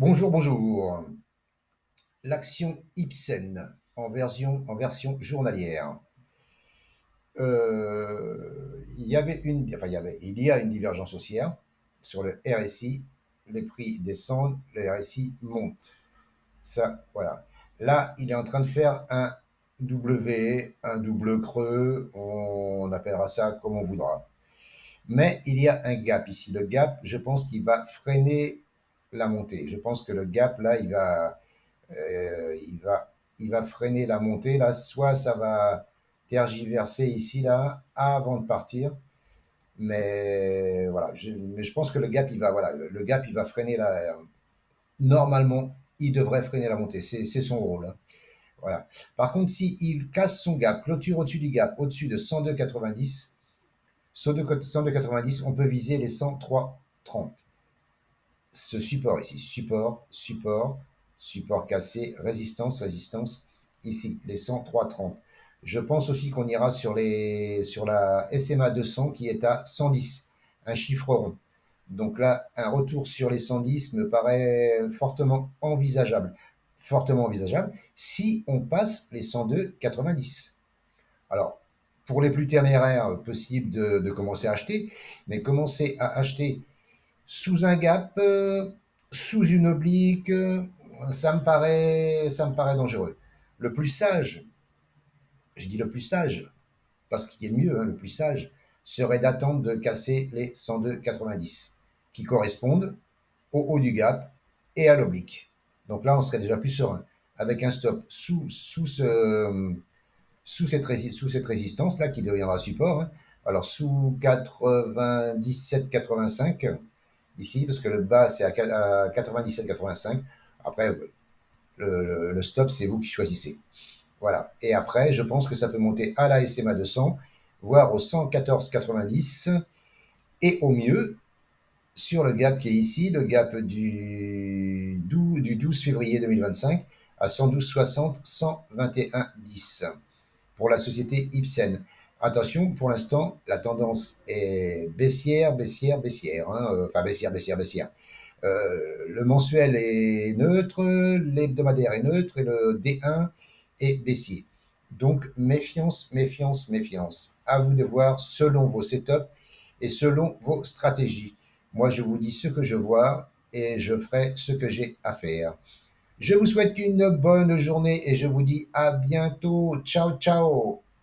Bonjour, bonjour. L'action Ibsen en version journalière. Il y a une divergence haussière sur le RSI. Les prix descendent, le RSI monte. Ça, voilà. Là, il est en train de faire un W, un double creux. On appellera ça comme on voudra. Mais il y a un gap ici. Le gap, je pense qu'il va freiner la montée. Je pense que le gap, là, euh, il va, il va freiner la montée. Là, soit ça va tergiverser ici, là, avant de partir. Mais voilà, mais je pense que le gap, il va freiner normalement, il devrait freiner la montée. C'est son rôle, hein. Voilà. Par contre, s'il casse son gap, clôture au-dessus du gap, au-dessus de 102,90, sur 102,90, on peut viser les 103,30. Ce support ici, support cassé, résistance, ici, les 103,30. Je pense aussi qu'on ira sur la SMA 200 qui est à 110, un chiffre rond. Donc là, un retour sur les 110 me paraît fortement envisageable. Fortement envisageable si on passe les 102,90. Alors, pour les plus téméraires, possible de commencer à acheter, mais commencer à acheter sous un gap, sous une oblique, ça me paraît dangereux. Le plus sage, je dis le plus sage, parce qu'il est mieux, hein, le plus sage, serait d'attendre de casser les 102,90, qui correspondent au haut du gap et à l'oblique. Donc là, on serait déjà plus serein. Avec un stop sous cette résistance-là, qui deviendra support, hein. Alors sous 97,85, ici, parce que le bas, c'est à 97,85. Après, le stop, c'est vous qui choisissez. Voilà. Et après, je pense que ça peut monter à la SMA 200, voire au 114,90. Et au mieux, sur le gap qui est ici, le gap du 12 février 2025, à 112,60, 121,10 pour la société Ipsen. Attention, pour l'instant, la tendance est baissière, baissière, baissière, hein, enfin baissière, baissière, baissière. Le mensuel est neutre, l'hebdomadaire est neutre et le D1 est baissier. Donc méfiance, méfiance, méfiance. À vous de voir selon vos setups et selon vos stratégies. Moi, je vous dis ce que je vois et je ferai ce que j'ai à faire. Je vous souhaite une bonne journée et je vous dis à bientôt. Ciao, ciao.